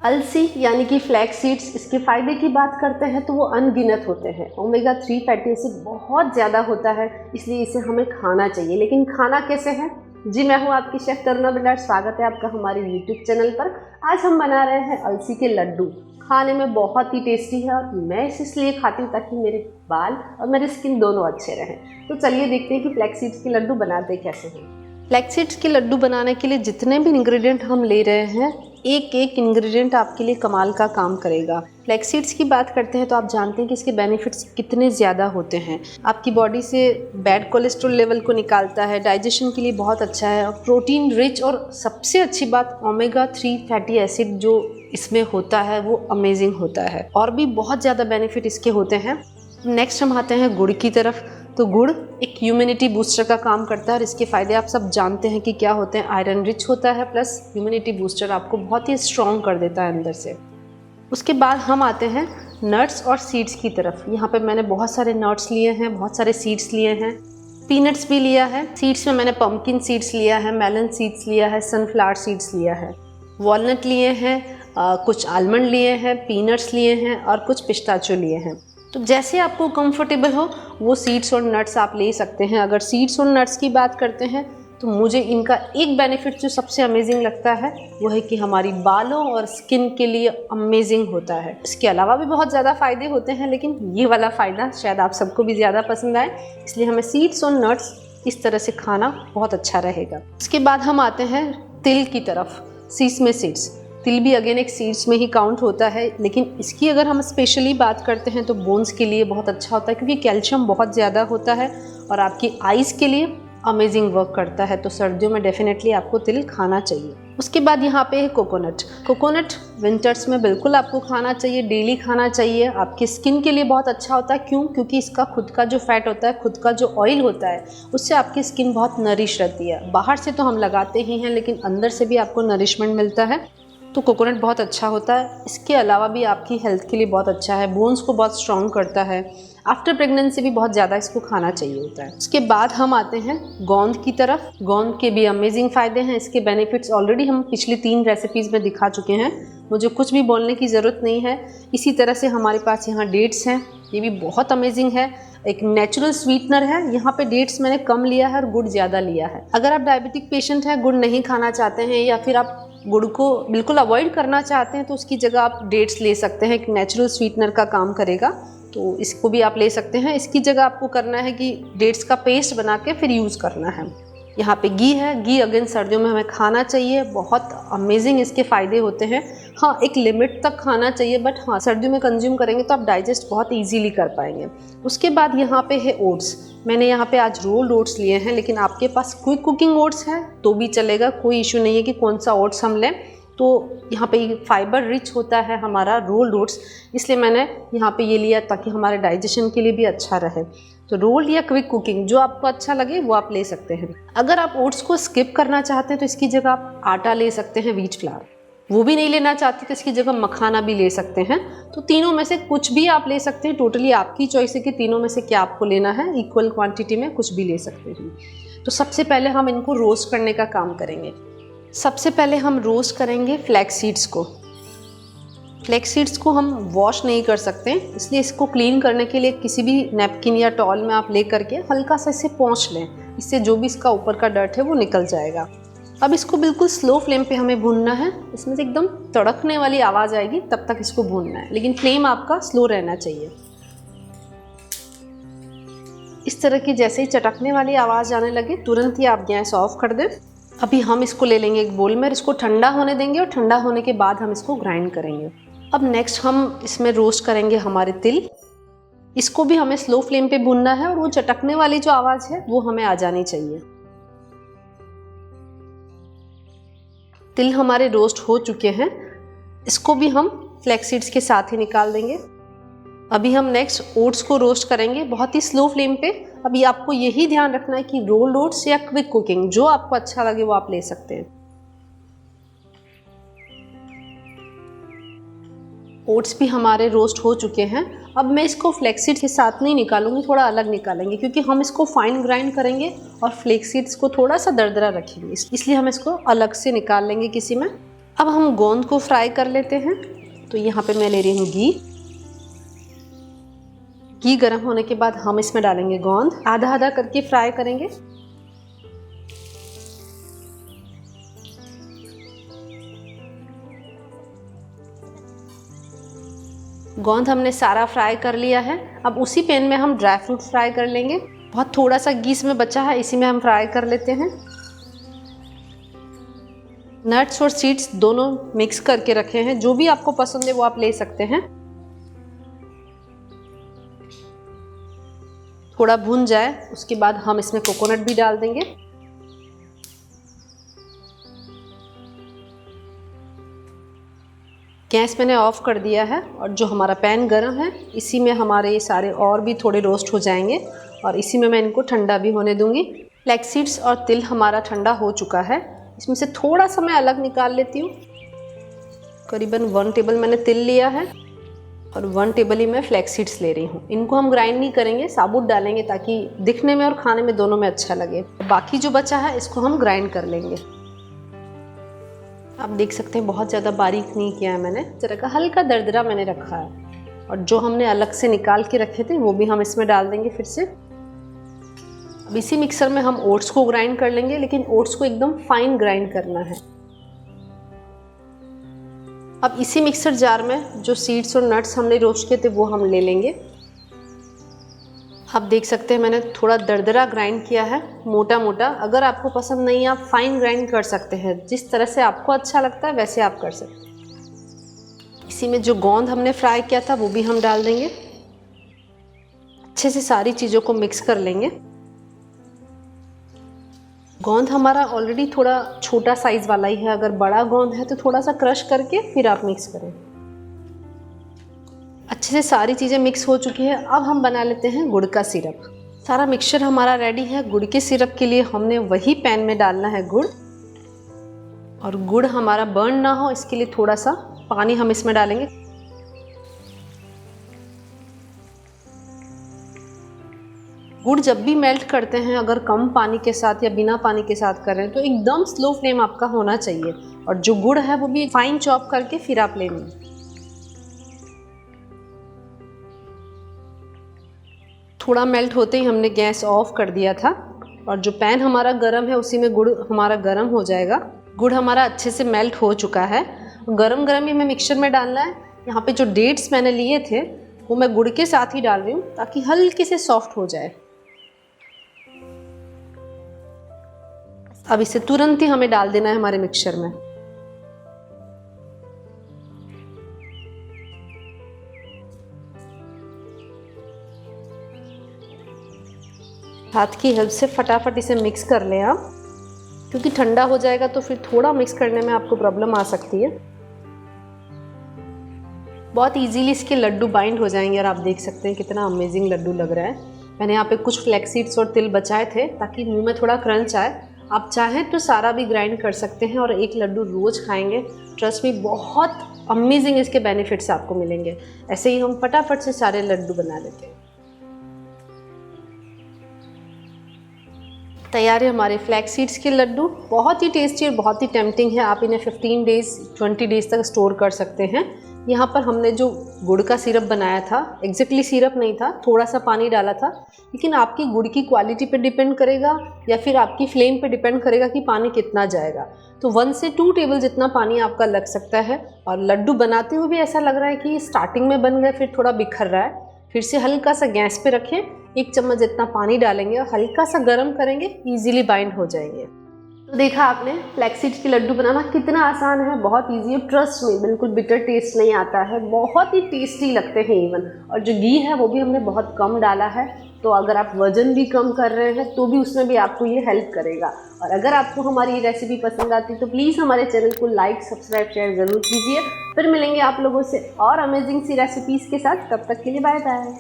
अलसी यानी कि फ्लैक्स सीड्स, इसके फ़ायदे की बात करते हैं तो वो अनगिनत होते हैं। ओमेगा 3 फैटी एसिड बहुत ज़्यादा होता है, इसलिए इसे हमें खाना चाहिए। लेकिन खाना कैसे है? जी, मैं हूँ आपकी शेफ़ तरुणा बराड़। स्वागत है आपका हमारे यूट्यूब चैनल पर। आज हम बना रहे हैं अलसी के लड्डू। खाने में बहुत ही टेस्टी है और मैं इसे इसलिए खाती हूँ ताकि मेरे बाल और मेरी स्किन दोनों अच्छे रहें। तो चलिए देखते हैं कि फ्लैक्स सीड्स के लड्डू बनाते कैसे हैं। फ्लैक्स सीड्स के लड्डू बनाने के लिए जितने भी इंग्रेडिएंट हम ले रहे हैं, एक एक इंग्रेडिएंट आपके लिए कमाल का काम करेगा। फ्लैक्स सीड्स की बात करते हैं तो आप जानते हैं कि इसके बेनिफिट्स कितने ज़्यादा होते हैं। आपकी बॉडी से बैड कोलेस्ट्रॉल लेवल को निकालता है, डाइजेशन के लिए बहुत अच्छा है, और प्रोटीन रिच, और सबसे अच्छी बात ओमेगा 3 फैटी एसिड जो इसमें होता है वो अमेजिंग होता है। और भी बहुत ज़्यादा बेनिफिट इसके होते हैं। नेक्स्ट हम आते हैं गुड़ की तरफ। तो गुड़ एक इम्यूनिटी बूस्टर का काम करता है और इसके फ़ायदे आप सब जानते हैं कि क्या होते हैं। आयरन रिच होता है, प्लस इम्यूनिटी बूस्टर आपको बहुत ही स्ट्रॉन्ग कर देता है अंदर से। उसके बाद हम आते हैं नट्स और सीड्स की तरफ। यहाँ पे मैंने बहुत सारे नट्स लिए हैं, बहुत सारे सीड्स लिए हैं, पीनट्स भी लिया है। सीड्स में मैंने पम्पकिन सीड्स लिया है, मेलन सीड्स लिया है, सनफ्लावर सीड्स लिया है, वॉलनट लिए हैं, कुछ आलमंड लिए हैं, पीनट्स लिए हैं और कुछ पिस्ताचो लिए हैं। तो जैसे आपको कंफर्टेबल हो वो सीड्स और नट्स आप ले सकते हैं। अगर सीड्स और नट्स की बात करते हैं तो मुझे इनका एक बेनिफिट जो सबसे अमेजिंग लगता है वो है कि हमारी बालों और स्किन के लिए अमेजिंग होता है। इसके अलावा भी बहुत ज़्यादा फ़ायदे होते हैं, लेकिन ये वाला फ़ायदा शायद आप सबको भी ज़्यादा पसंद आए, इसलिए हमें सीड्स और नट्स इस तरह से खाना बहुत अच्छा रहेगा। इसके बाद हम आते हैं तिल की तरफ, सीसमे सीड्स। तिल भी अगेन एक सीड्स में ही काउंट होता है, लेकिन इसकी अगर हम स्पेशली बात करते हैं तो बोन्स के लिए बहुत अच्छा होता है, क्योंकि कैल्शियम बहुत ज़्यादा होता है और आपकी आइज़ के लिए अमेजिंग वर्क करता है। तो सर्दियों में डेफिनेटली आपको तिल खाना चाहिए। उसके बाद यहाँ पे है कोकोनट। कोकोनट विंटर्स में बिल्कुल आपको खाना चाहिए, डेली खाना चाहिए। आपकी स्किन के लिए बहुत अच्छा होता है। क्यों? क्योंकि इसका खुद का जो फैट होता है, खुद का जो ऑयल होता है, उससे आपकी स्किन बहुत नरिश रहती है। बाहर से तो हम लगाते ही हैं, लेकिन अंदर से भी आपको नरिशमेंट मिलता है। तो कोकोनट बहुत अच्छा होता है। इसके अलावा भी आपकी हेल्थ के लिए बहुत अच्छा है, बोन्स को बहुत स्ट्रॉन्ग करता है। आफ्टर प्रेगनेंसी भी बहुत ज़्यादा इसको खाना चाहिए होता है। उसके बाद हम आते हैं गोंद की तरफ। गोंद के भी अमेजिंग फ़ायदे हैं। इसके बेनिफिट्स ऑलरेडी हम पिछली 3 रेसिपीज़ में दिखा चुके हैं, मुझे कुछ भी बोलने की ज़रूरत नहीं है। इसी तरह से हमारे पास यहाँ डेट्स हैं, ये भी बहुत अमेजिंग है, एक नेचुरल स्वीटनर है। यहाँ पे डेट्स मैंने कम लिया है और गुड़ ज़्यादा लिया है। अगर आप डायबिटिक पेशेंट हैं, गुड़ नहीं खाना चाहते हैं, या फिर आप गुड़ को बिल्कुल अवॉइड करना चाहते हैं, तो उसकी जगह आप डेट्स ले सकते हैं। एक नेचुरल स्वीटनर का काम करेगा, तो इसको भी आप ले सकते हैं। इसकी जगह आपको करना है कि डेट्स का पेस्ट बना के फिर यूज़ करना है। यहाँ पे घी है। घी अगेन सर्दियों में हमें खाना चाहिए, बहुत अमेजिंग इसके फ़ायदे होते हैं। हाँ, एक लिमिट तक खाना चाहिए, बट हाँ, सर्दियों में कंज्यूम करेंगे तो आप डाइजेस्ट बहुत इजीली कर पाएंगे। उसके बाद यहाँ पे है ओट्स। मैंने यहाँ पे आज रोल्ड ओट्स लिए हैं, लेकिन आपके पास क्विक कुकिंग ओट्स है तो भी चलेगा, कोई इशू नहीं है कि कौन सा ओट्स हम लें। तो यहाँ पे फाइबर रिच होता है हमारा रोल्ड ओट्स, इसलिए मैंने यहाँ पे ये लिया ताकि हमारे डाइजेशन के लिए भी अच्छा रहे। तो रोल्ड या क्विक कुकिंग जो आपको अच्छा लगे वो आप ले सकते हैं। अगर आप ओट्स को स्किप करना चाहते हैं तो इसकी जगह आप आटा ले सकते हैं, व्हीट फ्लावर। वो भी नहीं लेना चाहते तो इसकी जगह मखाना भी ले सकते हैं। तो तीनों में से कुछ भी आप ले सकते हैं, टोटली आपकी चॉइस है कि तीनों में से क्या आपको लेना है। इक्वल क्वांटिटी में कुछ भी ले सकते हैं। तो सबसे पहले हम इनको रोस्ट करने का काम करेंगे। सबसे पहले हम रोस्ट करेंगे फ्लैक्स सीड्स को। फ्लैक्स सीड्स को हम वॉश नहीं कर सकते, इसलिए इसको क्लीन करने के लिए किसी भी नैपकिन या टॉवल में आप ले करके हल्का सा इसे पोंछ लें। इससे जो भी इसका ऊपर का डर्ट है वो निकल जाएगा। अब इसको बिल्कुल स्लो फ्लेम पे हमें भूनना है। इसमें से एकदम तड़कने वाली आवाज़ आएगी तब तक इसको भूनना है, लेकिन फ्लेम आपका स्लो रहना चाहिए। इस तरह की जैसे ही चटकने वाली आवाज़ आने लगे तुरंत ही आप गैस ऑफ कर दें। अभी हम इसको ले लेंगे एक बोल में, इसको ठंडा होने देंगे और ठंडा होने के बाद हम इसको ग्राइंड करेंगे। अब नेक्स्ट हम इसमें रोस्ट करेंगे हमारे तिल। इसको भी हमें स्लो फ्लेम पे भूनना है और वो चटकने वाली जो आवाज़ है वो हमें आ जानी चाहिए। तिल हमारे रोस्ट हो चुके हैं, इसको भी हम फ्लैक्स सीड्स के साथ ही निकाल देंगे। अभी हम नेक्स्ट ओट्स को रोस्ट करेंगे बहुत ही स्लो फ्लेम पे। अभी आपको यही ध्यान रखना है कि रोल्ड ओट्स या क्विक कुकिंग जो आपको अच्छा लगे वो आप ले सकते हैं। ओट्स भी हमारे रोस्ट हो चुके हैं। अब मैं इसको फ्लैक्स सीड्स के साथ नहीं निकालूंगी, थोड़ा अलग निकालेंगे, क्योंकि हम इसको फाइन ग्राइंड करेंगे और फ्लैक्स सीड्स को थोड़ा सा दरदरा रखेंगे, इसलिए हम इसको अलग से निकाल लेंगे किसी में। अब हम गोंद को फ्राई कर लेते हैं। तो यहाँ पे मैं ले रही हूँ घी। घी गर्म होने के बाद हम इसमें डालेंगे गोंद, आधा आधा करके फ्राई करेंगे। गोंद हमने सारा फ्राई कर लिया है। अब उसी पैन में हम ड्राई फ्रूट फ्राई कर लेंगे। बहुत थोड़ा सा घी इसमें बचा है, इसी में हम फ्राई कर लेते हैं। नट्स और सीड्स दोनों मिक्स करके रखे हैं, जो भी आपको पसंद है वो आप ले सकते हैं। थोड़ा भून जाए उसके बाद हम इसमें कोकोनट भी डाल देंगे। गैस मैंने ऑफ कर दिया है और जो हमारा पैन गरम है इसी में हमारे ये सारे और भी थोड़े रोस्ट हो जाएंगे और इसी में मैं इनको ठंडा भी होने दूंगी। फ्लैक्स सीड्स और तिल हमारा ठंडा हो चुका है। इसमें से थोड़ा सा मैं अलग निकाल लेती हूँ। करीबन 1 टेबल मैंने तिल लिया है और 1 टेबल ही मैं फ्लैक्स सीड्स ले रही हूँ। इनको हम ग्राइंड नहीं करेंगे, साबुत डालेंगे ताकि दिखने में और खाने में दोनों में अच्छा लगे। बाकी जो बचा है इसको हम ग्राइंड कर लेंगे। आप देख सकते हैं बहुत ज़्यादा बारीक नहीं किया है मैंने, जरा का हल्का दरदरा मैंने रखा है। और जो हमने अलग से निकाल के रखे थे वो भी हम इसमें डाल देंगे फिर से। अब इसी मिक्सर में हम ओट्स को ग्राइंड कर लेंगे, लेकिन ओट्स को एकदम फाइन ग्राइंड करना है। अब इसी मिक्सर जार में जो सीड्स और नट्स हमने रोस्ट किए थे वो हम ले लेंगे। आप देख सकते हैं मैंने थोड़ा दरदरा ग्राइंड किया है, मोटा मोटा। अगर आपको पसंद नहीं है आप फाइन ग्राइंड कर सकते हैं, जिस तरह से आपको अच्छा लगता है वैसे आप कर सकते हैं। इसी में जो गोंद हमने फ्राई किया था वो भी हम डाल देंगे। अच्छे से सारी चीज़ों को मिक्स कर लेंगे। गोंद हमारा ऑलरेडी थोड़ा छोटा साइज़ वाला ही है, अगर बड़ा गोंद है तो थोड़ा सा क्रश करके फिर आप मिक्स करें। अच्छे से सारी चीज़ें मिक्स हो चुकी है। अब हम बना लेते हैं गुड़ का सिरप। सारा मिक्सचर हमारा रेडी है। गुड़ के सिरप के लिए हमने वही पैन में डालना है गुड़, और गुड़ हमारा बर्न ना हो इसके लिए थोड़ा सा पानी हम इसमें डालेंगे। गुड़ जब भी मेल्ट करते हैं अगर कम पानी के साथ या बिना पानी के साथ कर रहे हैं तो एकदम स्लो फ्लेम आपका होना चाहिए, और जो गुड़ है वो भी फाइन चॉप करके फिर आप लेंगे। थोड़ा मेल्ट होते ही हमने गैस ऑफ कर दिया था, और जो पैन हमारा गरम है उसी में गुड़ हमारा गरम हो जाएगा। गुड़ हमारा अच्छे से मेल्ट हो चुका है। गरम गरम ही हमें मिक्सचर में डालना है। यहाँ पे जो डेट्स मैंने लिए थे वो मैं गुड़ के साथ ही डाल रही हूँ ताकि हल्के से सॉफ्ट हो जाए। अब इसे तुरंत ही हमें डाल देना है हमारे मिक्सचर में। हाथ की हेल्प से फटाफट इसे मिक्स कर लें आप, क्योंकि ठंडा हो जाएगा तो फिर थोड़ा मिक्स करने में आपको प्रॉब्लम आ सकती है। बहुत इजीली इसके लड्डू बाइंड हो जाएंगे, और आप देख सकते हैं कितना अमेजिंग लड्डू लग रहा है। मैंने यहाँ पे कुछ फ्लैक्स सीड्स और तिल बचाए थे ताकि मुंह में थोड़ा क्रंच आए। आप चाहें तो सारा भी ग्राइंड कर सकते हैं और एक लड्डू रोज़ खाएंगे, ट्रस्ट मी बहुत अमेजिंग इसके बेनिफिट्स आपको मिलेंगे। ऐसे ही हम फटाफट से सारे लड्डू बना लेते हैं। तैयार है हमारे फ्लैक्स सीड्स के लड्डू। बहुत ही टेस्टी और बहुत ही टेम्पटिंग है। आप इन्हें 15 डेज़ 20 डेज़ तक स्टोर कर सकते हैं। यहाँ पर हमने जो गुड़ का सिरप बनाया था, एग्जैक्टली सिरप नहीं था, थोड़ा सा पानी डाला था, लेकिन आपकी गुड़ की क्वालिटी पे डिपेंड करेगा या फिर आपकी फ्लेम पे डिपेंड करेगा कि पानी कितना जाएगा। तो 1 से 2 टेबल जितना पानी आपका लग सकता है। और लड्डू बनाते हुए भी ऐसा लग रहा है कि स्टार्टिंग में बन गए फिर थोड़ा बिखर रहा है। फिर से हल्का सा गैस पे रखें, 1 चम्मच जितना पानी डालेंगे और हल्का सा गर्म करेंगे, इजीली बाइंड हो जाएंगे। तो देखा आपने फ्लैक्स सीड्स के लड्डू बनाना कितना आसान है, बहुत इजी है। ट्रस्ट में बिल्कुल बिटर टेस्ट नहीं आता है, बहुत ही टेस्टी लगते हैं इवन। और जो घी है वो भी हमने बहुत कम डाला है, तो अगर आप वजन भी कम कर रहे हैं तो भी उसमें भी आपको ये हेल्प करेगा। और अगर आपको हमारी ये रेसिपी पसंद आती है तो प्लीज़ हमारे चैनल को लाइक सब्सक्राइब शेयर ज़रूर कीजिए। फिर मिलेंगे आप लोगों से और अमेजिंग सी रेसिपीज़ के साथ। तब तक के लिए बाय बाय।